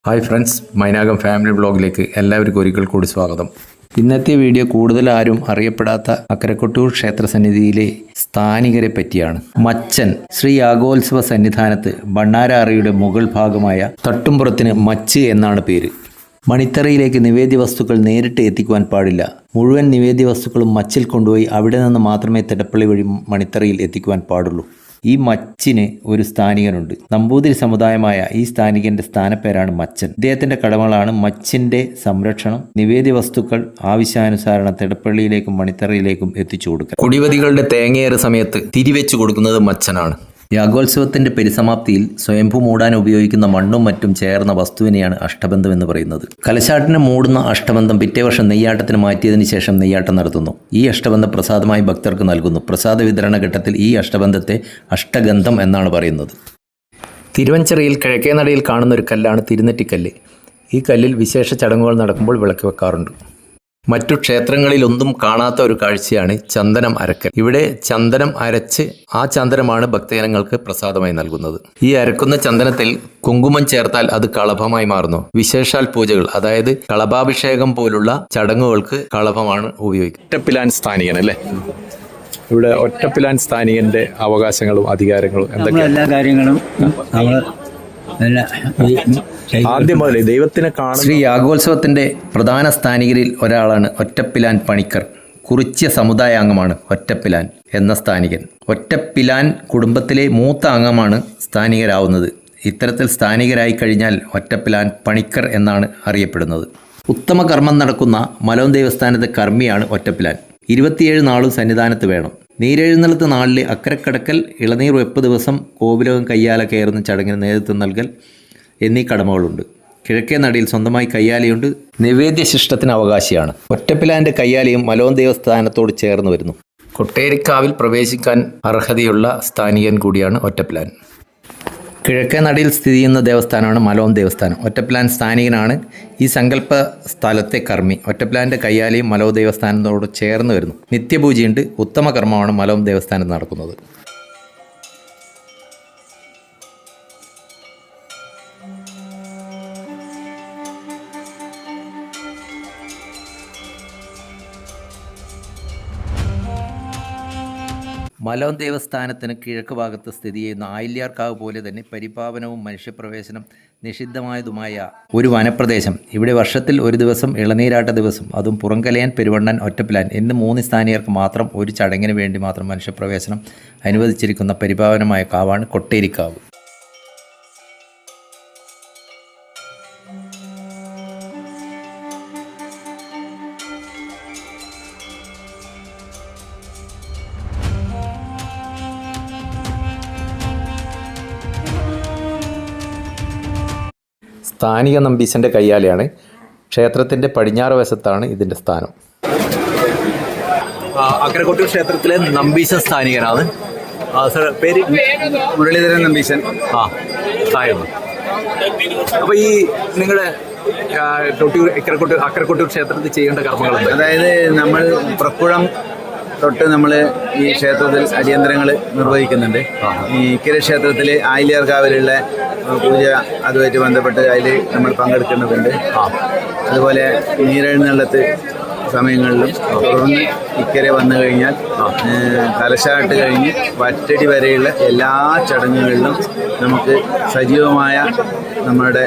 Hi friends, Mainakam family വ്ളോഗിലേക്ക് എല്ലാവർക്കും ഒരിക്കൽ കൂടി സ്വാഗതം. ഇന്നത്തെ വീഡിയോ കൂടുതൽ ആരും അറിയപ്പെടാത്ത അക്കരക്കൊട്ടൂർ ക്ഷേത്രസന്നിധിയിലെ സ്ഥാനികരെ പറ്റിയാണ്. മച്ചൻ ശ്രീ യാഗോത്സവ സന്നിധാനത്ത് ഭണ്ണാരാറിയുടെ മുകൾ ഭാഗമായ തട്ടുംപുറത്തിന് മച്ച് എന്നാണ് പേര്. മണിത്തറയിലേക്ക് നിവേദ്യ വസ്തുക്കൾ നേരിട്ട് എത്തിക്കുവാൻ പാടില്ല. മുഴുവൻ നിവേദ്യ വസ്തുക്കളും മച്ചിൽ കൊണ്ടുപോയി അവിടെ നിന്ന് മാത്രമേ തിടപ്പള്ളി വഴി മണിത്തറയിൽ എത്തിക്കുവാൻ പാടുള്ളൂ. ഈ മച്ചിന് ഒരു സ്ഥാനികനുണ്ട്. നമ്പൂതിരി സമുദായമായ ഈ സ്ഥാനികന്റെ സ്ഥാനപ്പേരാണ് മച്ചൻ. ഇദ്ദേഹത്തിന്റെ കടമകളാണ് മച്ചിന്റെ സംരക്ഷണം, നിവേദ്യ വസ്തുക്കൾ ആവശ്യാനുസരണം തിടപ്പള്ളിയിലേക്കും മണിത്തറയിലേക്കും എത്തിച്ചു കൊടുക്കുക. കുടിവതികളുടെ തേങ്ങയേറ് സമയത്ത് തിരിവെച്ചു കൊടുക്കുന്നത് മച്ചനാണ്. യാഗോത്സവത്തിന്റെ പരിസമാപ്തിയിൽ സ്വയംഭൂ മൂടാൻ ഉപയോഗിക്കുന്ന മണ്ണും മറ്റും ചേർന്ന വസ്തുവിനെയാണ് അഷ്ടബന്ധം എന്ന് പറയുന്നത്. കലശാട്ടിനെ മൂടുന്ന അഷ്ടബന്ധം പിറ്റേ വർഷം നെയ്യാട്ടത്തിന് മാറ്റിയതിനു ശേഷം നെയ്യാട്ടം നടത്തുന്നു. ഈ അഷ്ടബന്ധം പ്രസാദമായി ഭക്തർക്ക് നൽകുന്നു. പ്രസാദ വിതരണ ഘട്ടത്തിൽ ഈ അഷ്ടബന്ധത്തെ അഷ്ടഗന്ധം എന്നാണ് പറയുന്നത്. തിരുവഞ്ചിറയിൽ കിഴക്കേനടയിൽ കാണുന്ന ഒരു കല്ലാണ് തിരുനെറ്റിക്കല്ല്. ഈ കല്ലിൽ വിശേഷ ചടങ്ങുകൾ നടക്കുമ്പോൾ വിളക്ക് വെക്കാറുണ്ട്. മറ്റു ക്ഷേത്രങ്ങളിലൊന്നും കാണാത്ത ഒരു കാഴ്ചയാണ് ചന്ദനം അരക്കൽ. ഇവിടെ ചന്ദനം അരച്ച് ആ ചന്ദനമാണ് ഭക്തജനങ്ങൾക്ക് പ്രസാദമായി നൽകുന്നത്. ഈ അരക്കുന്ന ചന്ദനത്തിൽ കുങ്കുമം ചേർത്താൽ അത് കളഭമായി മാറുന്നു. വിശേഷാൽ പൂജകൾ, അതായത് കളഭാഭിഷേകം പോലുള്ള ചടങ്ങുകൾക്ക് കളഭമാണ് ഉപയോഗിക്കുന്നത്. ഒറ്റപ്പിലാൻ സ്ഥാനികൻ അല്ലേ? ഇവിടെ ഒറ്റപ്പിലാൻ സ്ഥാനികന്റെ അവകാശങ്ങളും അധികാരങ്ങളും എന്തൊക്കെയാണ്? എല്ലാ കാര്യങ്ങളും ആദ്യം മുതലേ ദൈവത്തിനെ കാണും. ശ്രീ യാഗോത്സവത്തിന്റെ പ്രധാന സ്ഥാനികരിൽ ഒരാളാണ് ഒറ്റപ്പിലാൻ പണിക്കർ. കുറിച്യ സമുദായാംഗമാണ് ഒറ്റപ്പിലാൻ എന്ന സ്ഥാനികൻ. ഒറ്റപ്പിലാൻ കുടുംബത്തിലെ മൂത്ത അംഗമാണ് സ്ഥാനികരാവുന്നത്. ഇത്തരത്തിൽ സ്ഥാനികരായി കഴിഞ്ഞാൽ ഒറ്റപ്പിലാൻ പണിക്കർ എന്നാണ് അറിയപ്പെടുന്നത്. ഉത്തമ കർമ്മം നടക്കുന്ന മലോൻ ദേവസ്ഥാനത്തെ കർമ്മിയാണ് ഒറ്റപ്പിലാൻ. 27 നാളും സന്നിധാനത്ത് വേണം. നീരെഴുന്നള്ളത്ത് നാളിലെ അക്കരക്കടക്കൽ, ഇളനീർ വെപ്പ് ദിവസം കോവിലകം കയ്യാല കയറുന്ന ചടങ്ങിന് നേതൃത്വം നൽകൽ എന്നീ കടമകളുണ്ട്. കിഴക്കേ നടയിൽ സ്വന്തമായി കയ്യാലയുണ്ട്. നിവേദ്യശിഷ്ടത്തിന് അവകാശിയാണ്. ഒറ്റപ്പിലാൻ്റെ കയ്യാലയും മലോൻ ദേവസ്ഥാനത്തോട് ചേർന്ന് വരുന്നു. കൊട്ടേരിക്കാവിൽ പ്രവേശിക്കാൻ അർഹതയുള്ള സ്ഥാനികൻ കൂടിയാണ് ഒറ്റപ്പിലാൻ. കിഴക്കേ നടയിൽ സ്ഥിതി ചെയ്യുന്ന ദേവസ്ഥാനമാണ് മലോൻ ദേവസ്ഥാനം. ഒറ്റപ്പിലാൻ സ്ഥാനികനാണ് ഈ സങ്കല്പ സ്ഥലത്തെ കർമ്മി. ഒറ്റപ്പിലാൻ്റെ കയ്യാലയും മലോൻ ദേവസ്ഥാനത്തോട് ചേർന്ന് വരുന്നു. നിത്യപൂജയുണ്ട്. ഉത്തമ കർമ്മമാണ് മലോൻ ദേവസ്ഥാനത്ത് നടക്കുന്നത്. മലോൻ ദേവസ്ഥാനത്തിന് കിഴക്ക് ഭാഗത്ത് സ്ഥിതി ചെയ്യുന്ന ആയില്യാർക്കാവ് പോലെ തന്നെ പരിപാവനവും മനുഷ്യപ്രവേശനം നിഷിദ്ധമായതുമായ ഒരു വനപ്രദേശം. ഇവിടെ വർഷത്തിൽ ഒരു ദിവസം ഇളനീരാട്ട ദിവസം, അതും പുറങ്കലയൻ, പെരുവണ്ണൻ, ഒറ്റപ്പിലാൻ എന്ന് 3 സ്ഥാനീയർക്ക് മാത്രം ഒരു ചടങ്ങിന് വേണ്ടി മാത്രം മനുഷ്യപ്രവേശനം അനുവദിച്ചിരിക്കുന്ന പരിപാവനമായ കാവാണ് കൊട്ടേരിക്കാവ്. സ്ഥാനിക നമ്പീശൻ്റെ കയ്യാലയാണ്. ക്ഷേത്രത്തിൻ്റെ പടിഞ്ഞാറ് വശത്താണ് ഇതിൻ്റെ സ്ഥാനം. അക്കരക്കൊട്ടൂർ ക്ഷേത്രത്തിലെ നമ്പീശ സ്ഥാനികനാണ്. പേര് മുരളീധരൻ നമ്പീശൻ. അപ്പോൾ ഈ നിങ്ങളുടെ അക്കരക്കൊട്ടൂർ ക്ഷേത്രത്തിൽ ചെയ്യേണ്ട കർമ്മങ്ങൾ, അതായത് നമ്മൾ പ്രക്കുളം തൊട്ട് നമ്മൾ ഈ ക്ഷേത്രത്തിൽ അടിയന്തരങ്ങൾ നിർവഹിക്കുന്നുണ്ട്. ഈ ഇക്കര ക്ഷേത്രത്തിൽ ആയില്യാർക്കാവിലുള്ള പൂജ അതുമായിട്ട് ബന്ധപ്പെട്ട് അതിൽ നമ്മൾ പങ്കെടുക്കുന്നുണ്ട്. അതുപോലെ നീരെഴുന്നള്ളത്ത് സമയങ്ങളിലും തുടർന്ന് ഇക്കരെ വന്നു കഴിഞ്ഞാൽ കലശാട്ട് കഴിഞ്ഞ് വറ്റടി വരെയുള്ള എല്ലാ ചടങ്ങുകളിലും നമുക്ക് സജീവമായ നമ്മുടെ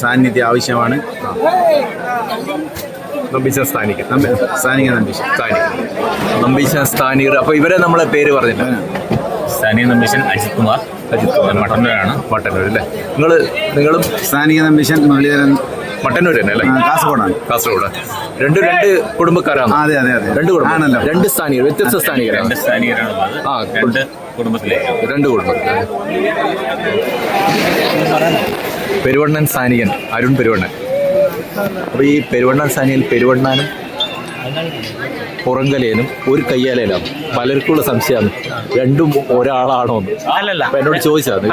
സാന്നിധ്യം ആവശ്യമാണ്. നമ്പീശ സ്ഥാനികൻ. സ്ഥാനികർ. അപ്പോൾ ഇവരെ നമ്മളെ പേര് പറഞ്ഞിട്ടുണ്ട്. സ്ഥാനിക നമ്പീശൻ അജിത് കുമാർ മട്ടന്നൂരാണ്. മട്ടന്നൂർ അല്ലേ? നിങ്ങളും സ്ഥാനിക നമ്പീശൻ മുരളീധരൻ മട്ടന്നൂർ തന്നെ അല്ലേ? കാസർഗോഡ്. രണ്ട് കുടുംബക്കാരാണ്. അതെ അതെ അതെ, രണ്ട് കുടുംബം ആണല്ലോ. രണ്ട് സ്ഥാനികർ, വ്യത്യസ്ത സ്ഥാനികരാണ്. രണ്ട് സ്ഥാനികരാണുള്ളത്. രണ്ട് കുടുംബത്തിൽ. പെരുവണ്ണൻ സ്ഥാനികൻ അരുൺ പെരുവണ്ണൻ. അപ്പോൾ ഈ പെരുവണ്ണൻ സ്ഥാനികൻ പെരുവണ്ണാനും പുറങ്കലയനും ഒരു കയ്യാലയിലാണ്. പലർക്കുള്ള സംശയമാണ് രണ്ടും ഒരാളാണോ എന്ന്. അല്ലല്ല, എന്നോട് ചോദിച്ചത്.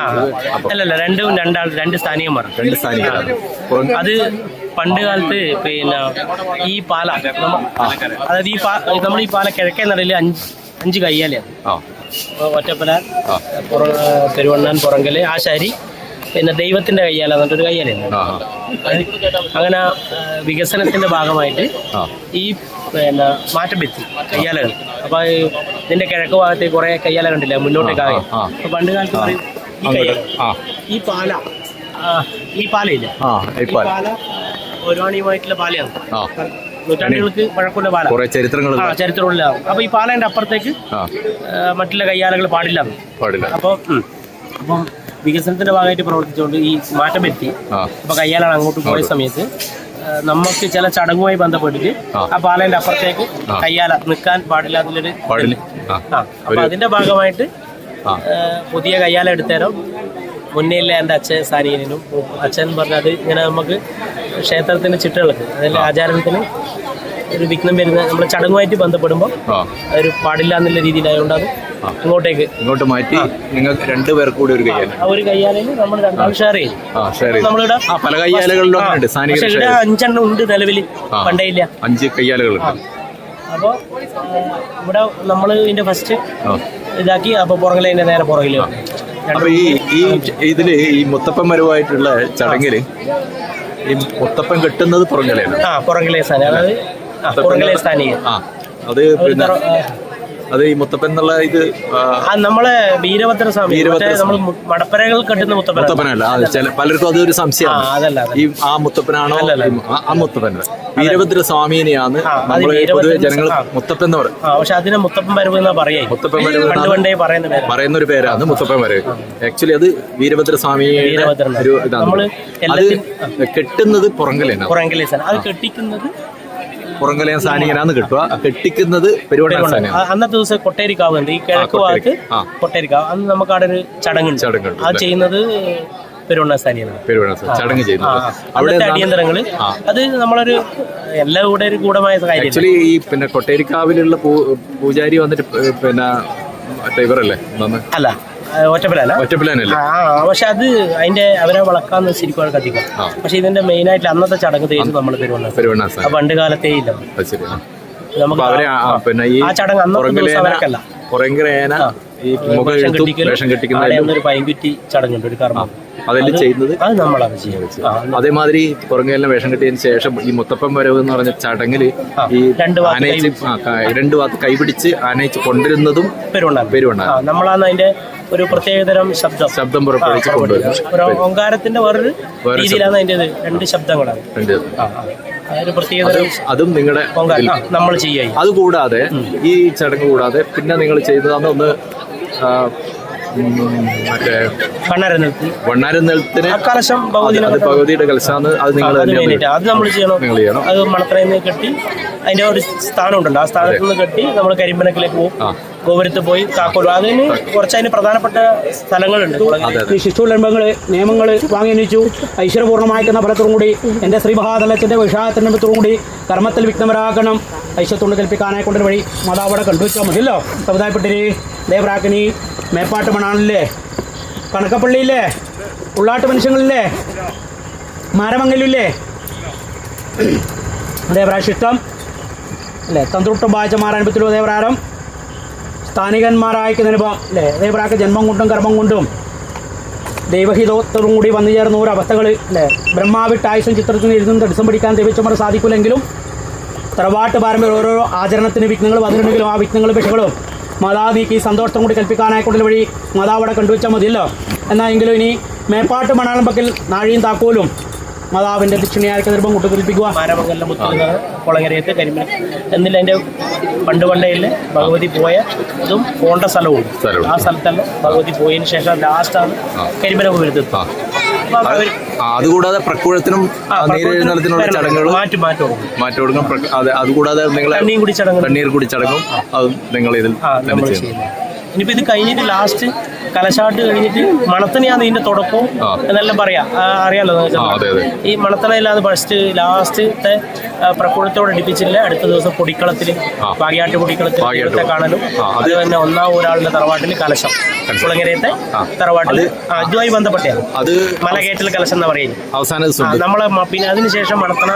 അല്ലല്ല, രണ്ട് സ്ഥാനികന്മാർ. രണ്ട് സ്ഥാനികരാണ്. അത് പണ്ട് കാലത്ത് പിന്നെ ഈ പാല, അതായത് നമ്മൾ ഈ പാല കിഴക്കേ നടയിൽ 5 കയ്യാലയാണ്. ഒറ്റപ്പിലാൻ, പെരുവണ്ണാൻ, പുറങ്കല്, ആശാരി, പിന്നെ ദൈവത്തിന്റെ കയ്യാല എന്നിട്ടൊരു കയ്യാലുണ്ട്. അങ്ങനെ വികസനത്തിന്റെ ഭാഗമായിട്ട് ഈ പിന്നെ മാറ്റംവെത്തി കയ്യാലകൾ. അപ്പൊ ഇതിന്റെ കിഴക്ക് ഭാഗത്ത് കുറെ കയ്യാല കണ്ടില്ല മുന്നോട്ടേക്കാകെ. അപ്പൊ പണ്ട് കാലത്ത് പറയും ഈ പാല ഈ പാലയില്ലേ, ഈ പാല പൗരാണികമായിട്ടുള്ള പാലയാണ്. നൂറ്റാണ്ടുകൾക്ക് പഴക്കമുള്ള പാല, ചരിത്രമുള്ള. അപ്പൊ ഈ പാലന്റെ അപ്പുറത്തേക്ക് മറ്റുള്ള കയ്യാലകൾ പാടില്ല. അപ്പം വികസനത്തിന്റെ ഭാഗമായിട്ട് പ്രവർത്തിച്ചുകൊണ്ട് ഈ മാറ്റം വരുത്തി. അപ്പൊ കയ്യാലാണ് അങ്ങോട്ട് പോയ സമയത്ത് നമുക്ക് ചില ചടങ്ങുമായി ബന്ധപ്പെട്ടിട്ട് ആ പാലന്റെ അപ്പുറത്തേക്ക് കയ്യാല നിൽക്കാൻ പാടില്ല എന്നുള്ളൊരു. അപ്പൊ അതിന്റെ ഭാഗമായിട്ട് പുതിയ കയ്യാല എടുത്തേരം മുന്നേയില്ല എൻ്റെ അച്ഛൻ സ്ഥാനീയനും. അച്ഛൻ പറഞ്ഞത് ഇങ്ങനെ നമുക്ക് ക്ഷേത്രത്തിന്റെ ചിട്ടകൾക്ക് അതിന്റെ ആചാരത്തിന് ഒരു വിഘ്നം വരുന്ന നമ്മുടെ ചടങ്ങുമായിട്ട് ബന്ധപ്പെടുമ്പോൾ അതൊരു പാടില്ല എന്നുള്ള രീതിയിലായതുകൊണ്ട് അത് ഇങ്ങോട്ട് മാറ്റി നിങ്ങൾക്ക് രണ്ടുപേർക്ക് കൂടി ഒരു കയ്യാലയിൽ നമ്മൾ രണ്ടാം ഷെയർ ചെയ്യും. നമ്മളിവിടെ പല കയ്യാലകളിലും 5 ഉണ്ട് നിലവിൽ, പണ്ടേ ഇല്ല 5 കയ്യാലകളുണ്ട്. അപ്പോൾ ഇവിടെ നമ്മൾ ഇതിന്റെ ഫസ്റ്റ് ഇതാക്കി. അപ്പൊ പുറകിലെ നേരെ പുറകില്. അപ്പൊ ഈ ഇതില് ഈ മുത്തപ്പന്മാരുമായിട്ടുള്ള ചടങ്ങില് ഈ മുത്തപ്പൻ കെട്ടുന്നത് പുറകിലാണ്. പുറകിലെ സ്ഥാനം, അതായത് പുറകിലെ സ്ഥാനീയ. അത് പിന്നെ അത് ഈ മുത്തപ്പൻ എന്നുള്ള ഇത് നമ്മളെ വീരഭദ്രസ്വാമി, നമ്മൾ മടപ്പരകൾ കെട്ടുന്ന മുത്തപ്പനല്ല. പലർക്കും അതൊരു സംശയമാണ്. ഈ ആ മുത്തപ്പനാണോ? ആ മുത്തപ്പൻ വീരഭദ്രസ്വാമിനെയാണ് പൊതുവെ ജനങ്ങൾ മുത്തപ്പൻ എന്ന് പറയും. പക്ഷെ അതിനെ മുത്തപ്പൻ വരവ് എന്നാ പറയാ. മുത്തപ്പൻ വരവ് പറയുന്ന ഒരു പേരാണ് മുത്തപ്പൻ വരവ്. ആക്ച്വലി അത് വീരഭദ്രസ്വാമിയുടെ ഒരു ഇതാണ്. അത് കെട്ടുന്നത് പുറങ്കലാണ്. അത് കെട്ടിക്കുന്നത് പുറങ്കലയൻ സ്ഥാനികനാന്ന് കിട്ടുക, കെട്ടിക്കുന്നത് പെരുവണ്ണ സ്ഥാനിയാണ്. അന്നത്തെ ദിവസം കൊട്ടേരിക്കാവുണ്ട്. ഈ കിഴക്ക് ഭാഗത്ത് കൊട്ടേരിക്കാവ്. അന്ന് നമുക്ക് അവിടെ ഒരു ചടങ്ങുണ്ട്. അത് ചെയ്യുന്നത് പെരുവണ്ണ സ്ഥാനിയാണ്. ചടങ്ങ് ചെയ്യുന്നത് അവിടെ അടിയന്തരങ്ങള്. അത് നമ്മളൊരു എല്ലാം കൂടെ ഒരു ഗൂഢമായ കാര്യം. ആക്ച്വലി ഈ പിന്നെ കൊട്ടേരിക്കാവിലുള്ള പൂജാരി വന്നിട്ട് പിന്നെ ഇവരല്ലേ? അല്ല, ഒറ്റപ്പിലാനല്ലേ? പക്ഷെ അത് അതിന്റെ അവരെ വളക്കാന്ന് ശരിക്കും കത്തിക്കും. പക്ഷെ ഇതിന്റെ മെയിൻ ആയിട്ട് അന്നത്തെ ചടങ്ങ് തേച്ച് നമ്മൾ പെരുവണ്ണ പണ്ട് കാലത്തേ ഇല്ല. നമുക്ക് ആ ചടങ്ങ് അന്നത്തെ അവർക്കല്ല. ഈ വേഷം കെട്ടിക്കുന്ന ഒരു പൈൻകുറ്റി ചടങ്ങുണ്ട്, ഒരു കർമ്മം. അതെല്ലാം ചെയ്യുന്നത് അത് നമ്മളാണ് ചെയ്യുന്നത്. അതേമാതിരി പുറങ്ങെല്ലാം വേഷം കെട്ടിയതിന് ശേഷം ഈ മുത്തപ്പൻ വരവ് എന്ന് പറഞ്ഞ ചടങ്ങില് ഈ രണ്ടു ഭാഗത്ത് കൈപിടിച്ച് ആനയിച്ച് കൊണ്ടുവരുന്നതും പെരുവണ്ണ. നമ്മളാണ് അതിന്റെ ഒരു പ്രത്യേകതരം ശബ്ദം പുറപ്പെടുവിച്ച് കൊണ്ടുവരുന്നത്. ഓങ്കാരത്തിന്റെ വേറൊരു രീതിയിലാണ് അതിന്റെ 2 ശബ്ദങ്ങളാണ്. അതും നിങ്ങളുടെ നമ്മൾ ചെയ്യാം. അതുകൂടാതെ ഈ ചടങ്ങ് കൂടാതെ പിന്നെ നിങ്ങൾ ചെയ്തതാണ് ഒന്ന് മറ്റേ വണ്ണാരനെൽത്തിന് കലശം, ഭഗവതിയുടെ കലശാന്ന്. അത് നമ്മൾ ചെയ്യണം. അത് മണത്തറയിൽ നിന്ന് കെട്ടി അതിന്റെ ഒരു സ്ഥാനം ഉണ്ടല്ലോ, ആ സ്ഥാനത്ത് നിന്ന് കെട്ടി നമ്മൾ കരിമ്പനക്കിലേക്ക് പോകും. ഗോപുരത്ത് പോയി താക്കോലും. അതിന് കുറച്ചതിന് പ്രധാനപ്പെട്ട സ്ഥലങ്ങളുണ്ട്. ഈ ശിശുലംബങ്ങള് നിയമങ്ങൾ വാങ്ങി അന്വേഷിച്ചു. ഐശ്വര്യപൂർണ്ണമായിരിക്കുന്ന ഫലത്തോടും കൂടി എൻ്റെ ശ്രീ മഹാതലത്തിന്റെ വിഷാദത്തിനോടും കൂടി കർമ്മത്തിൽ വിഘ്നമരാക്കണം. ഐശ്വര്യത്തോട് കൽപ്പിക്കാനായി കൊണ്ടൊരു വഴി മാതാവിടെ കണ്ടുവച്ചാൽ മതിയല്ലോ. സമുദായപ്പെട്ടിരി ദേവരാക്കിനി മേപ്പാട്ട് മണാണില്ലേ, കണക്കപ്പള്ളിയില്ലേ, ഉള്ളാട്ട് മനുഷ്യങ്ങളില്ലേ, മാരമംഗലില്ലേ, ദേവരാശിഷ്ടം അല്ലേ, തന്ത്രൂട്ടം വായിച്ചമാരനുഭവത്തിലോ ദേവരാരം സ്ഥാനികന്മാരായിരിക്കുന്നതിനുപം അല്ലേ, ദേവരാക്ക് ജന്മം കൊണ്ടും കർമ്മം കൊണ്ടും ദൈവഹിതോത്തോടും കൂടി വന്നു ചേർന്ന ഓരോ അവസ്ഥകൾ അല്ലേ, ബ്രഹ്മാവിട്ടായുസും ചിത്രത്തിന് ഇരുന്നും തടസ്സം പിടിക്കാൻ ദൈവച്ചമർ സാധിക്കില്ലെങ്കിലും തറവാട്ട് പാരമ്പര്യം ഓരോ ആചരണത്തിന് വിഘ്നങ്ങൾ വന്നിട്ടുണ്ടെങ്കിലും ആ വിഘ്നങ്ങളും വിഷകളും മാതാവ് നീക്കി സന്തോഷത്തോം കൂടി കൽപ്പിക്കാനായിക്കൊണ്ടൊരു വഴി മാതാവിടെ കണ്ടുവച്ചാൽ മതിയല്ലോ. എങ്കിലും ഇനി മേപ്പാട്ട് മണാളമ്പക്കിൽ നാഴിയും താക്കോലും മാതാവിന്റെ ദക്ഷിണയായിരിക്കുന്ന രൂപം കൂട്ടി കൽപ്പിക്കുക. മാരമംഗലം കുളങ്ങരയത്ത് കരിമല എന്നില്ല അതിന്റെ പണ്ടയിൽ ഭഗവതി പോയ ഇതും പോണ്ട സ്ഥലവും. ആ സ്ഥലത്തല്ല ഭഗവതി പോയതിനു ശേഷം ലാസ്റ്റാണ് കരിമല പോയിരുന്നത്. അതുകൂടാതെ പ്രക്കുഴത്തിനും നീരെഴുന്നള്ളത്തിനുള്ള ചടങ്ങുകൾ മാറ്റി കൊടുക്കും. അതുകൂടാതെ നിങ്ങൾ കണ്ണീർ കുടി ചടങ്ങും അതും നിങ്ങൾ ഇതിൽ ഇനിയിപ്പോൾ ഇത് കഴിഞ്ഞിട്ട് ലാസ്റ്റ് കലശാട്ട് കഴിഞ്ഞിട്ട് മണത്തനെയാണ് ഇതിന്റെ തുടക്കവും എന്നെല്ലാം പറയാം. അറിയാലോ ഈ മണത്തനയില്ലാതെ ഫസ്റ്റ് ലാസ്റ്റത്തെ പ്രക്കുഴത്തോട് അടുപ്പിച്ചില്ല. അടുത്ത ദിവസം പൊടിക്കളത്തിൽ പാകിയാട്ട് പൊടിക്കളത്തിൽ കാണലും. അത് തന്നെ ഒരാളുടെ തറവാട്ടിൽ കലശം, കുളങ്ങരയത്തെ തറവാട്ടിൽ ഇതുമായി ബന്ധപ്പെട്ടാണ് അത് മലകയറ്റൽ കലശം എന്ന് പറയുന്നത്. അവസാന ദിവസം നമ്മളെ പിന്നെ അതിനുശേഷം മണത്തണ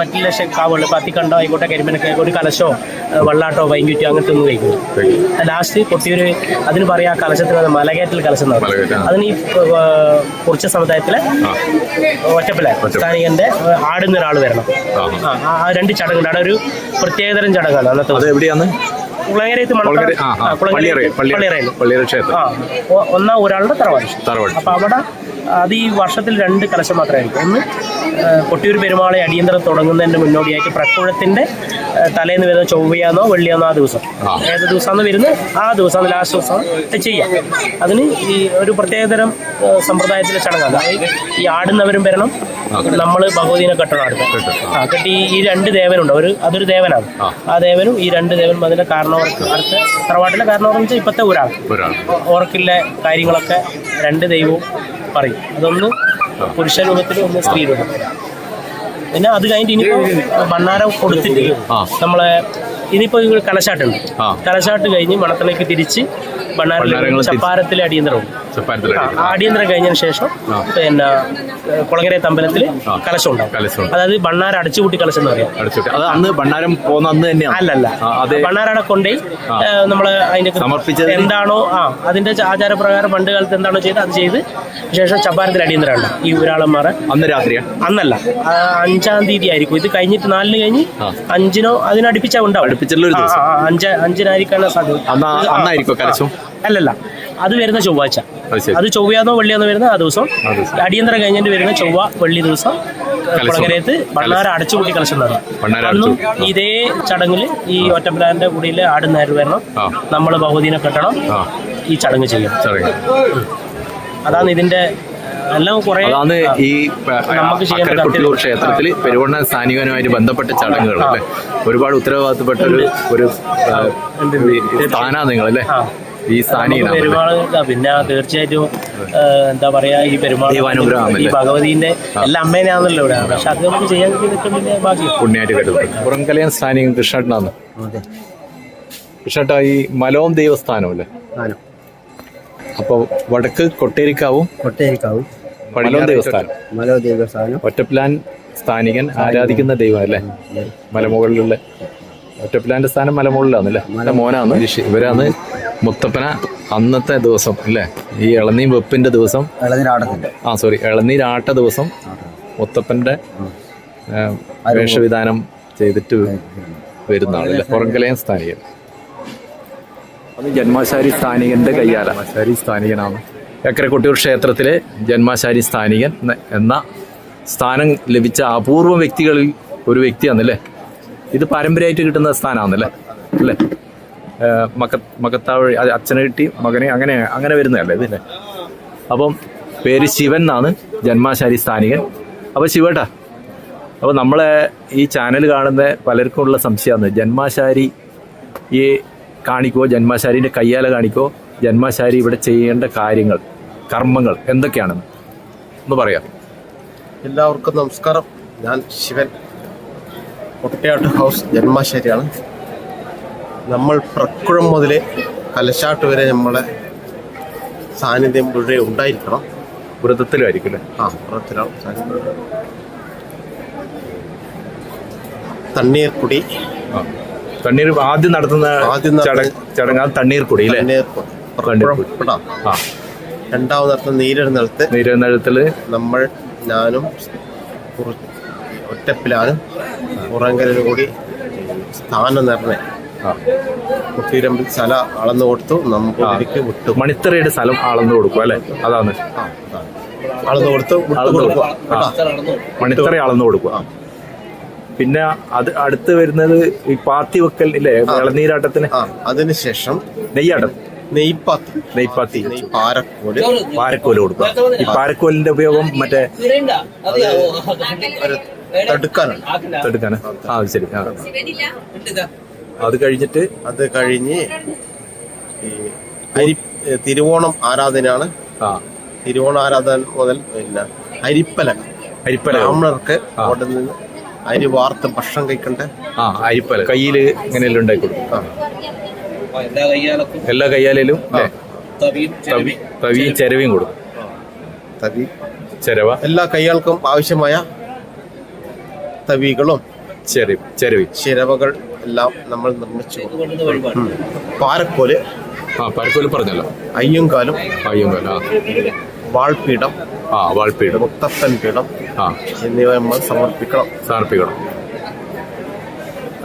മറ്റുള്ള കാവുകൾ പത്തിക്കണ്ടോ ആയിക്കോട്ടെ കരിമനൊക്കെ ഒരു കലശോ വെള്ളാട്ടോ വൈകിട്ടോ അങ്ങനത്തെ ഒന്നും കഴിക്കുന്നു. ലാസ്റ്റ് കൊട്ടിയൊരു അതിന് പറയാ കലശത്തിന് മലകയറ്റൽ കലശം എന്ന് പറയും. അതിന് ഈ കുറിച്ച സമുദായത്തിലെ ഒറ്റപ്പില സ്ഥാനികന്റെ ആടുന്ന ഒരാൾ വരണം. ആ 2 ചടങ്ങുണ്ട്. അവിടെ ഒരു പ്രത്യേകതരം ചടങ്ങാണ് അന്നത്തെ. അത് എവിടെയാണ്? കുളങ്ങരയത്ത് ഒന്നാ ഒരാളുടെ തറവാട്. അപ്പൊ അവിടെ അത് ഈ വർഷത്തിൽ 2 കലശം മാത്രമായിരിക്കും. ഒന്ന് കൊട്ടിയൂർ പെരുമാളെ അടിയന്തരം തുടങ്ങുന്നതിന്റെ മുന്നോടിയായിട്ട് പ്രക്കുഴത്തിന്റെ തലേന്ന് വരുന്ന ചൊവ്വയാന്നോ വെള്ളിയാന്നോ ആ ദിവസം ഏത് ദിവസമാണെന്ന് വരുന്നത് ആ ദിവസം ലാസ്റ്റ് ദിവസം ചെയ്യാം. അതിന് ഈ ഒരു പ്രത്യേകതരം സമ്പ്രദായത്തിലെ ചടങ്ങാണ്. ഈ ആടുന്നവരും വരണം, നമ്മൾ ഭഗവതിനെ കെട്ടണം. കെട്ടി ഈ 2 ദേവനുണ്ട്. അതൊരു ദേവനാണ്. ആ ദേവനും ഈ 2 ദേവനും അതിന്റെ കാരണവർക്ക് അടുത്ത തറവാട്ടിലെ കാരണവർ വെച്ചാൽ ഇപ്പത്തെ ഒരാൾ ഓർക്കിലെ കാര്യങ്ങളൊക്കെ 2 ദൈവവും പറയും. അതൊന്ന് പുരുഷ രൂപത്തിലും ഒന്ന് സ്ത്രീ രൂപത്തിലും. പിന്നെ അത് കഴിഞ്ഞിട്ട് ഇനിയിപ്പോ ഭണ്ണാരം കൊടുത്തിട്ട് നമ്മളെ ഇനിയിപ്പോ കലശാട്ടുണ്ട്. കലശാട്ട് കഴിഞ്ഞ് മണത്തലേക്ക് തിരിച്ച് ഭണ്ണാരം ചപ്പാരത്തിലെ അടിയന്തരമുണ്ട്. അടിയന്തരം കഴിഞ്ഞതിന് ശേഷം പിന്നെ കുളങ്ങര അമ്പലത്തിൽ കലശം ഉണ്ടാവും. അതായത് ഭണ്ണാരം അടച്ചുകൂട്ടി കലശം എന്ന് പറയാം. അല്ലല്ല, ഭണ്ണാരടെ കൊണ്ടുപോയി നമ്മള് അതിന്റെ എന്താണോ അതിന്റെ ആചാരപ്രകാരം പണ്ട് കാലത്ത് എന്താണോ ചെയ്ത് അത് ചെയ്ത് ശേഷം ചപ്പാരത്തിൽ അടിയന്തരം ഉണ്ടാവും. ഈ ഒരാളന്മാരെ അന്ന് രാത്രി അന്നല്ല 5-ാം തീയതി ആയിരിക്കും. ഇത് കഴിഞ്ഞിട്ട് 4-ന് കഴിഞ്ഞ് 5-നോ അതിനടുപ്പിച്ചാ ഉണ്ടാവും. 5-നായിരിക്കാനുള്ള സാധ്യത. അല്ലല്ല, അത് വരുന്ന ചൊവ്വാഴ്ച. അത് ചൊവ്വയാന്നോ വെള്ളിയാന്നോ വരുന്ന ആ ദിവസം അടിയന്തരം കഴിഞ്ഞിട്ട് വരുന്ന ചൊവ്വ വെള്ളി ദിവസം കുളങ്ങരയത്ത് ഭണ്ണാരം അടച്ചുകൂട്ടി കലശം നടക്കും. അന്നും ഇതേ ചടങ്ങിൽ ഈ ഒറ്റപ്പിലാന്റെ കൂടിയിൽ ആടുന്നേര് വരണം, നമ്മൾ ഭഗവതിനെ കെട്ടണം, ഈ ചടങ്ങ് ചെയ്യണം. അതാണ് ഇതിന്റെ എല്ലാം കുറെ ഈ കൊട്ടിയൂർ ക്ഷേത്രത്തിൽ പെരുവണ്ണ സ്ഥാനികനുമായിട്ട് ബന്ധപ്പെട്ട ചടങ്ങുകൾ അല്ലേ? ഒരുപാട് ഉത്തരവാദിത്തപ്പെട്ട ഒരു സ്ഥാനാണ് നിങ്ങളല്ലേ ഈ സ്ഥാനിക പെരുമാൾ. പിന്നെ തീർച്ചയായിട്ടും എന്താ പറയാ, ഈ പെരുമാൾ ഈ ഭഗവതിന്റെ എല്ലാ അമ്മേനാണല്ലോ ഇവിടെ. പക്ഷെ അത് നമുക്ക് ചെയ്യാൻ പിന്നെ ബാക്കി പുണ്യായിട്ട് കേട്ടത് പുറംകലയൻ സ്ഥാനികൻ കൃഷ്ണേട്ടനാണ്. കൃഷ്ണേട്ട ഈ മലോം ദേവസ്ഥാനം അല്ലേ? അപ്പൊ വടക്ക് കൊട്ടേരിക്കാവും മലോ ദേവസ്ഥാനം ഒറ്റപ്പിലാൻ സ്ഥാനികൻ ആരാധിക്കുന്ന ദൈവം അല്ലേ? മലമുകളിലുള്ള ഒറ്റപ്പിലാന്റെ സ്ഥാനം മലമുകളിലാണല്ലേ? മോനാണ് ഇവരാണ് മുത്തപ്പന അന്നത്തെ ദിവസം അല്ലേ? ഈ ഇളനീർ വെപ്പിന്റെ ദിവസം, ഇളനീരാട്ട ദിവസം മുത്തപ്പന്റെ വേഷവിധാനം ചെയ്തിട്ട് വരുന്നതാണല്ലേ പുറംകലയൻ സ്ഥാനികൻ. അത് ജന്മാശാരി സ്ഥാനികന്റെ കയ്യാല. ശാരി സ്ഥാനികനാണ്. കൊട്ടിയൂർ ക്ഷേത്രത്തിലെ ജന്മാശാരി സ്ഥാനികൻ എന്ന സ്ഥാനം ലഭിച്ച അപൂർവ വ്യക്തികളിൽ ഒരു വ്യക്തിയാണല്ലേ? ഇത് പാരമ്പര്യമായിട്ട് കിട്ടുന്ന സ്ഥാനമാണല്ലേ അല്ലേ? മകത്താവഴി അച്ഛനെ കിട്ടി മകനെ അങ്ങനെ വരുന്നതല്ലേ ഇതില്ലേ? അപ്പം പേര് ശിവൻ എന്നാണ്, ജന്മാശാരി സ്ഥാനികൻ. അപ്പോൾ ശിവേട്ടാ, അപ്പോൾ നമ്മളെ ഈ ചാനൽ കാണുന്ന പലർക്കും ഉള്ള സംശയമാണ്, ജന്മാശാരി ഈ കാണിക്കോ, ജന്മാശാരിൻ്റെ കയ്യാല കാണിക്കോ, ജന്മാശാരി ഇവിടെ ചെയ്യേണ്ട കാര്യങ്ങൾ, കർമ്മങ്ങൾ എന്തൊക്കെയാണെന്ന് ഒന്ന് പറയാം. എല്ലാവർക്കും നമസ്കാരം. ഞാൻ ശിവൻ, ഒട്ടയാട്ട് ഹൗസ് ജന്മാശാരിയാണ്. നമ്മൾ പ്രക്കുഴം മുതൽ കലശാട്ട് വരെ നമ്മളെ സാന്നിധ്യം ഇവിടെ ഉണ്ടായിരിക്കണം. വ്രതത്തിലായിരിക്കും അല്ലേ? വ്രതത്തിലാണ് സാന്നിധ്യം. തണ്ണീർക്കുടി ആദ്യം നടത്തുന്ന ചടങ്ങ് തണ്ണീർക്കുടി അല്ലേ? രണ്ടാമത് നടത്തുന്ന നീരെഴുന്നള്ളത്ത് നമ്മൾ ഞാനും ഒറ്റപ്പിലാനും പുറങ്കലിനും കൂടി സ്ഥാനം നിർണയം കുട്ടിരമ്പിൽ സ്ഥലം അളന്നു കൊടുത്തു. നമുക്ക് വിട്ടു മണിത്തറയുടെ സ്ഥലം അളന്നു കൊടുക്കും അല്ലെ? അതാണ് അളന്നു കൊടുത്തു മണിത്തറ അളന്നു കൊടുക്കുക. പിന്നെ അത് അടുത്ത് വരുന്നത് ഈ പാത്തി വെക്കൽ ഇല്ലേ, ഇളനീരാട്ടത്തിന്. അതിനുശേഷം നെയ്യാട്ടം, നെയ്പ്പാത്തി പാരക്കോല് കൊടുക്കുക. ഈ പാരക്കോലിന്റെ ഉപയോഗം മറ്റേ തടുക്കാനാണ്. ശരി. അത് കഴിഞ്ഞ് തിരുവോണം ആരാധനയാണ്. തിരുവോണ ആരാധന മുതൽ പിന്നെ അരിപ്പല ബ്രാഹ്മണർക്ക് അവിടെ നിന്ന് അരി വാർത്ത് ഭക്ഷണം കഴിക്കണ്ടേ. അരിപ്പല കയ്യില് ഇങ്ങനെയെല്ലാം ഉണ്ടാക്കി കൊടുക്കും. എല്ലാ കയ്യാലും തവിയും ചെരവയും കൊടുക്കും. ചെരവ എല്ലാ കൈകൾക്കും ആവശ്യമായ തവികളും ചിരവകൾ എല്ലാം നമ്മൾ നിർമ്മിച്ചു. പാരക്കോല് പരക്കോല് പറഞ്ഞല്ലോ. അയ്യങ്കാലും അയ്യങ്കാലും. വാൾപീഠം, വാൾപ്പീഠം, മുത്തപ്പൻ പീഠം എന്നിവ നമ്മൾ സമർപ്പിക്കണം.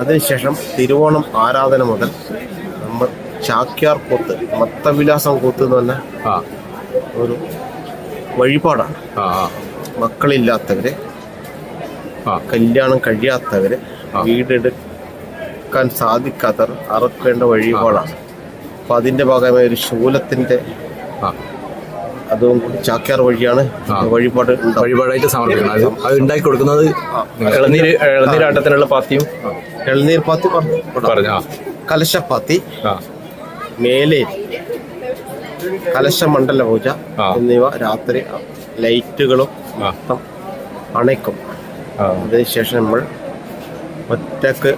അതിനുശേഷം തിരുവോണം ആരാധന മുതൽ നമ്മൾ ചാക്യാർ കൂത്ത്, മത്തവിലാസം കൂത്ത് എന്ന് പറഞ്ഞ ഒരു വഴിപാടാണ്. മക്കളില്ലാത്തവര്, കല്യാണം കഴിയാത്തവര്, വീടെടുക്കാൻ സാധിക്കാത്തവർ അറക്കേണ്ട വഴിപാടാണ്. അപ്പൊ അതിന്റെ ഭാഗമായ ഒരു ശൂലത്തിന്റെ അതും കൂടി ചാക്യാർ വഴിയാണ് വഴിപാടായിട്ട് സമർപ്പിക്കണം. അത് ഉണ്ടാക്കി കൊടുക്കുന്നത് ഇളനീരാട്ടത്തിനുള്ള പാത്തിയും, ഇളനീർ പാത്തി പറഞ്ഞു, കലശപ്പാത്തി, മേലേരി, കലശമണ്ഡല പൂജ എന്നിവ രാത്രി ലൈറ്റുകളും മൊത്തം അണയ്ക്കും. അതിനുശേഷം നമ്മൾ ഒറ്റക്ക്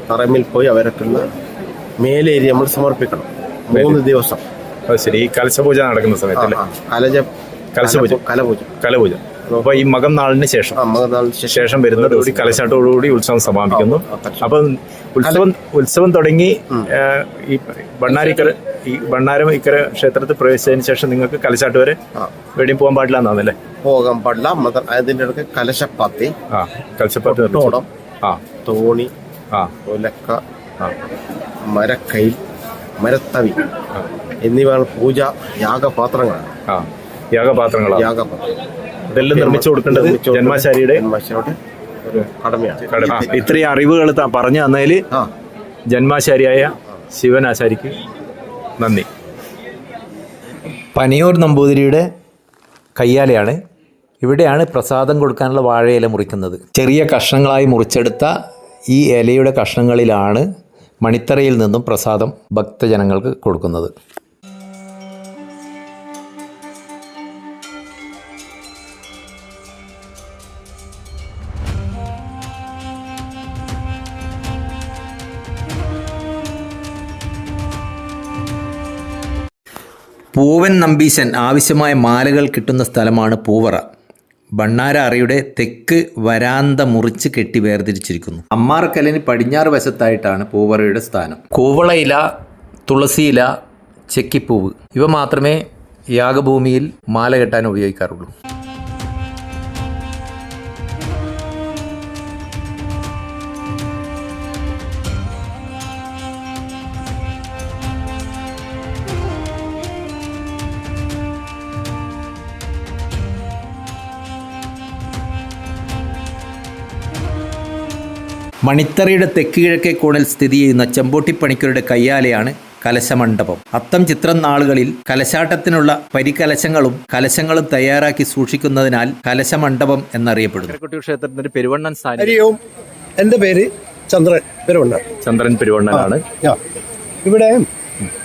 തറമിൽ പോയി അവരൊക്കെയുള്ള മേലേരി നമ്മൾ സമർപ്പിക്കണം 3 ദിവസം. ശരി. ഈ കലശപൂജ നടക്കുന്ന സമയത്തല്ലേ? കലപൂജ. അപ്പൊ ഈ മകം നാളിന് ശേഷം വരുന്നതോടുകൂടി കലശാട്ടോടുകൂടി ഉത്സവം സമാപിക്കുന്നു. അപ്പൊ ഉത്സവം തുടങ്ങി ഈ ബണ്ണാരം ഇക്കര ക്ഷേത്രത്തിൽ പ്രവേശിച്ചതിന് ശേഷം നിങ്ങൾക്ക് കലശാട്ട് വരെ വെടിയും പോകാൻ പാടില്ല എന്നാന്നല്ലേ? പോകാൻ പാടില്ല. അതിന്റെ ഇടയ്ക്ക് കലശപ്പാത്തി, കലശപ്പാത്തി, തോണി, ഒലക്ക, മരക്കൈൽ, മരത്തവി എന്നിവയാണ് പൂജ യാഗപാത്രങ്ങളാണ്. ഇതെല്ലാം നിർമ്മിച്ചു കൊടുക്കേണ്ടത് ജന്മാശാരിയുടെ ഒരു കടമയാണ്. ഇത്രയും അറിവുകൾ പറഞ്ഞു തന്നതിൽ ജന്മാശാരിയായ ശിവനാശാരിക്ക് നന്ദി. പനിയൂർ നമ്പൂതിരിയുടെ കയ്യാലയാണ്. ഇവിടെയാണ് പ്രസാദം കൊടുക്കാനുള്ള വാഴയില മുറിക്കുന്നത്. ചെറിയ കഷ്ണങ്ങളായി മുറിച്ചെടുത്ത ഈ ഇലയുടെ കഷ്ണങ്ങളിലാണ് മണിത്തറയിൽ നിന്നും പ്രസാദം ഭക്തജനങ്ങൾക്ക് കൊടുക്കുന്നത്. പൂവൻ നമ്പീശൻ ആവശ്യമായ മാലകൾ കിട്ടുന്ന സ്ഥലമാണ് പൂവറ. ബണ്ണാര അറയുടെ തെക്ക് വരാന്ത മുറിച്ച് കെട്ടി വേർതിരിച്ചിരിക്കുന്നു. അമ്മാറക്കല്ലിന് പടിഞ്ഞാറ് വശത്തായിട്ടാണ് പൂവറയുടെ സ്ഥാനം. കൂവളയില, തുളസിയില, ചെക്കിപ്പൂവ് ഇവ മാത്രമേ യാഗഭൂമിയിൽ മാല കെട്ടാൻ ഉപയോഗിക്കാറുള്ളൂ. മണിത്തറയുടെ തെക്ക് കിഴക്കേ കോണിൽ സ്ഥിതി ചെയ്യുന്ന ചെമ്പോട്ടിപ്പണിക്കരുടെ കയ്യാലയാണ് കലശമണ്ഡപം. അത്തം ചിത്രം നാളുകളിൽ കലശാട്ടത്തിനുള്ള പരികലശങ്ങളും കലശങ്ങളും തയ്യാറാക്കി സൂക്ഷിക്കുന്നതിനാൽ കലശമണ്ഡപം എന്നറിയപ്പെടുന്നു. ക്ഷേത്രത്തിന്റെ പെരുവണ്ണൻ സ്ഥാനം. എൻ്റെ പേര് ചന്ദ്രൻ പെരുവണ്ണനാണ്. ഇവിടെ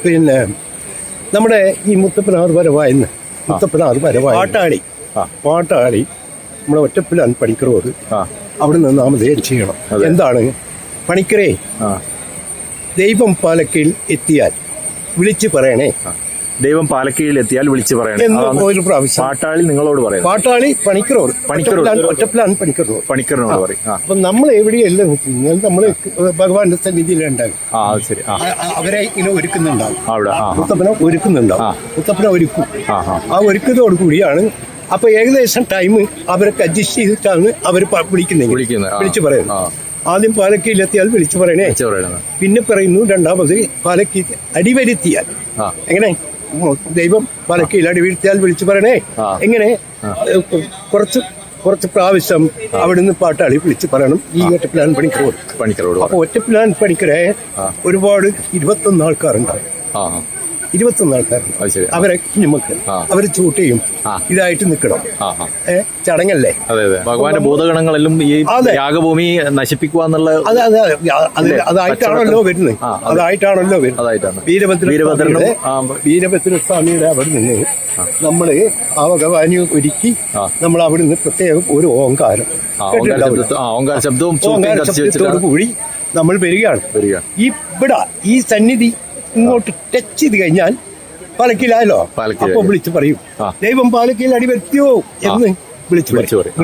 പിന്നെ നമ്മുടെ ഈ മുത്തപ്പനാർ വരവായെന്ന് പാട്ടാളി നമ്മുടെ ഒറ്റപ്പിലാൻ പണിക്കറോട് അവിടെ നിന്ന് നാമധേയം ചെയ്യണം. എന്താണ് പണിക്കരെ? ദൈവം പാലക്കയിൽ എത്തിയാൽ വിളിച്ചു പറയണേ. ദൈവം പാലക്കയിൽ എത്തിയാൽ വിളിച്ചു പറയണേ. ഒരു പ്രാവശ്യം പാട്ടാളി നിങ്ങളോട് പറയാം. പാട്ടാളി പണിക്കറോട് ഒറ്റപ്പിലാൻ പണിക്കറോട് പറയും. അപ്പൊ നമ്മൾ എവിടെയെല്ലാം നമ്മള് ഭഗവാന്റെ സന്നിധിയിലുണ്ടാകും. അവരെ ഇങ്ങനെ ഒരുക്കുന്നുണ്ടാവും. മുത്തപ്പനെ ഒരുക്കുന്നുണ്ടാവും. മുത്തപ്പനെ ഒരുക്കും. ആ ഒരുക്കത്തോടു കൂടിയാണ്. അപ്പൊ ഏകദേശം ടൈം അവരൊക്കെ അഡ്ജസ്റ്റ് ചെയ്തിട്ടാണ് അവർ വിളിച്ചു പറയുന്നത്. ആദ്യം പാലക്കയിലെത്തിയാൽ വിളിച്ചു പറയണേ. പിന്നെ പറയുന്നു രണ്ടാമത് പാലക്കയിൽ അടിവരുത്തിയാൽ എങ്ങനെ? ദൈവം പാലക്കയിൽ അടിവരുത്തിയാൽ വിളിച്ചു പറയണേ. എങ്ങനെ? കുറച്ച് പ്രാവശ്യം അവിടുന്ന് പാട്ടാളി വിളിച്ചു പറയണം. ഈ ഒറ്റപ്പിലാൻ പണിക്കരോട്. അപ്പൊ ഒറ്റപ്പിലാൻ പണിക്കരെ ഒരുപാട് 21 ആൾക്കാരുണ്ടാവും. 21 ആൾക്കാരുണ്ട്. അവരെ നമുക്ക് അവര് ചൂട്ടയും ഇതായിട്ട് നിൽക്കണം. ചടങ്ങല്ലേ? ഭഗവാന്റെ ഭൂതഗണങ്ങളെല്ലാം ഈ യാഗഭൂമി നശിപ്പിക്കുക എന്നുള്ള അതായിട്ടാണല്ലോ വരുന്നത്. വീരഭദ്ര സ്വാമിയുടെ അവിടെ നിന്ന് നമ്മള് ആ ഭഗവാനെ ഒരുക്കി നമ്മൾ അവിടെ നിന്ന് പ്രത്യേകം ഒരു ഓങ്കാരം ശബ്ദത്തോടു കൂടി നമ്മൾ വരികയാണ്. ഇവിടെ ഈ സന്നിധി ഇങ്ങോട്ട് ടച്ച് ചെയ്ത് കഴിഞ്ഞാൽ പാലക്കയിലായല്ലോ. അപ്പൊ വിളിച്ചു പറയും ദൈവം പാലക്കയിൽ അടിവരുത്തിയോ എന്ന് വിളിച്ചു പറയും.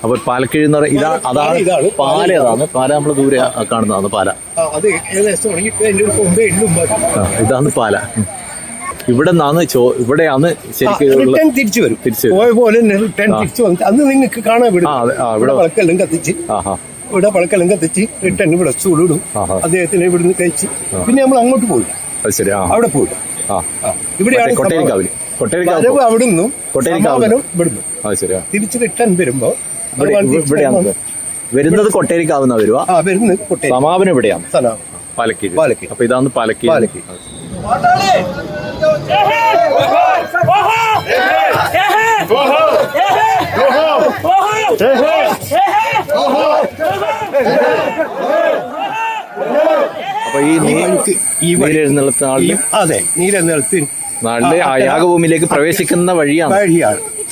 അപ്പോൾ പാലക്കീഴ് എന്ന് പറയുന്നത് അതാണ് ഇതാണ് പാല. അതാണ് പാല. നമ്മൾ ദൂരെ കാണുന്നതാണ് പാല. അത് ഏകദേശം എൻ്റെ ഒരു കൊമ്പേ എള്ളും ഇതാണ് പാല. ഇവിടെ നിന്നാണ് ഇവിടെയാണ് ശരിക്കും റിട്ടേൺ തിരിച്ചു വരും. പോയ പോലെ റിട്ടേൺ തിരിച്ചു വന്നിട്ട് അന്ന് നിങ്ങൾക്ക് കാണാൻ വിടും. ഇവിടെ വിളക്കെല്ലാം കത്തിച്ച് റിട്ടേൺ ഇവിടെ ചൂടിടും. അദ്ദേഹത്തിന് ഇവിടുന്ന് കഴിച്ച് പിന്നെ നമ്മൾ അങ്ങോട്ട് പോയില്ല. അവിടെ പോയില്ല. ഇവിടെയാണ് അവിടുന്ന് ഇവിടുന്ന് തിരിച്ച് റിട്ടേൺ വരുമ്പോ വരുന്നത് കൊട്ടേരിക്കാവുന്ന വരുവാ. വരുന്നത് കൊട്ടേരി. സമാപനം ഇവിടെയാണ് പാലക്കീഴ്. അപ്പൊ ഇതാണ് പാലക്കീഴ്. അപ്പൊ ഈ നീരെഴുന്നള്ളത്ത് നാളില് അതെ നീരെഴുന്നള്ളത്ത് നാളില് ആ യാഗഭൂമിയിലേക്ക് പ്രവേശിക്കുന്ന വഴിയാണ്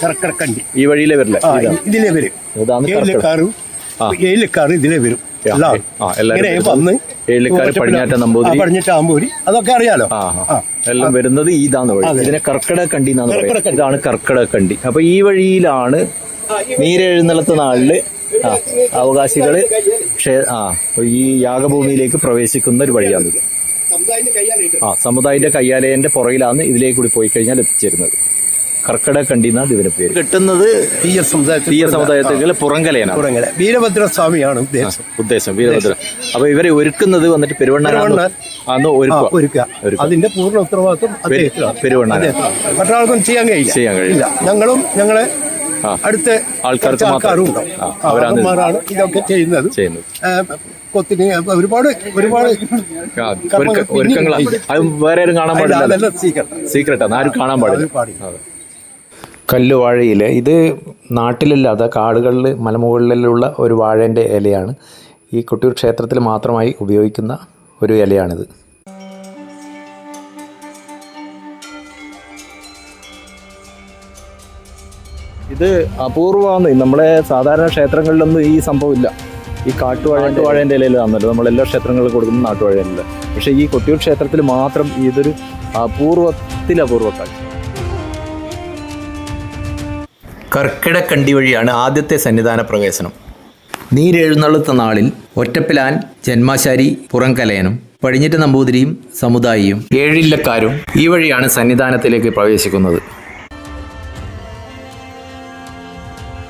കർക്കടക്കണ്ടി. ഈ വഴിയിലെ വരില്ല, ഇതിലെ വരും. ഇതാണ് ഏലക്കാറ് ഇതിലെ വരും. വന്ന് പടിഞ്ഞാറ്റമ്പൂരി അതൊക്കെ അറിയാലോ. എല്ലാം വരുന്നത് ഇതാണ് വഴി. ഇതിനെ കർക്കിടകണ്ടി എന്നാണ് പറയുന്നത്. ഇതാണ് കർക്കിടകണ്ടി. അപ്പൊ ഈ വഴിയിലാണ് നീരെഴുന്നള്ളത്ത് നാളില് അവകാശികള് ഈ യാഗഭൂമിയിലേക്ക് പ്രവേശിക്കുന്ന ഒരു വഴിയാണിത്. സമുദായത്തിന്റെ കയ്യാലയന്റെ പുറകിലാണ് ഇതിലേക്ക് കൂടി പോയി കഴിഞ്ഞാൽ എത്തിച്ചേരുന്നത്. കർക്കിടകണ്ടി എന്നാണ് ഇതിന്റെ പേര്. കിട്ടുന്നത് തീയ സമുദായത്തിൽ പുറങ്കലയാണ്. വീരഭദ്രസ്വാമിയാണ് ഉദ്ദേശം. വീരഭദ്ര. അപ്പൊ ഇവരെ ഒരുക്കുന്നത് വന്നിട്ട് പെരുവണ്ണാണ് ഒരുക്കുക. അതിന്റെ പൂർണ്ണ ഉത്തരവാദിത്വം പെരുവണ്ണാണ്. മറ്റൊരാൾക്കും ചെയ്യാൻ കഴിയില്ല. ഞങ്ങളും ഞങ്ങളെ അടുത്ത ആൾക്കാരും ഉണ്ടാവും. ഇതൊക്കെ ചെയ്യുന്നത്. കൊത്തിന് ഒരുപാട് ഒരുക്കങ്ങളാണ്. അത് വേറെ ആരും കാണാൻ പാടില്ല. സീക്രട്ടാണ്, ആരും കാണാൻ പാടില്ല. കല്ലുവാഴയില ഇത് നാട്ടിലല്ലാതെ കാടുകളിൽ മലമുകളിലുള്ള ഒരു വാഴേൻ്റെ ഇലയാണ്. ഈ കൊട്ടിയൂർ ക്ഷേത്രത്തിൽ മാത്രമായി ഉപയോഗിക്കുന്ന ഒരു ഇലയാണിത്. ഇത് അപൂർവമാണ്. നമ്മളെ സാധാരണ ക്ഷേത്രങ്ങളിലൊന്നും ഈ സംഭവമില്ല. ഈ കാട്ടുവാഴേൻ്റെ ഇലയിലാണല്ലോ നമ്മളെല്ലാ ക്ഷേത്രങ്ങളിലും കൊടുക്കുന്ന നാട്ടുവാഴേൻ്റെ. പക്ഷേ ഈ കൊട്ടിയൂർ ക്ഷേത്രത്തിൽ മാത്രം ഇതൊരു അപൂർവ കാഴ്ച. കർക്കിടകണ്ടി വഴിയാണ് ആദ്യത്തെ സന്നിധാന പ്രവേശനം. നീരെഴുന്നള്ളത്ത നാളിൽ ഒറ്റപ്പിലാൻ, ജന്മാശാരി, പുറംകലയനും, പടിഞ്ഞിറ്റ് നമ്പൂതിരിയും സമുദായിയും 7 ഇല്ലക്കാരും ഈ വഴിയാണ് സന്നിധാനത്തിലേക്ക് പ്രവേശിക്കുന്നത്.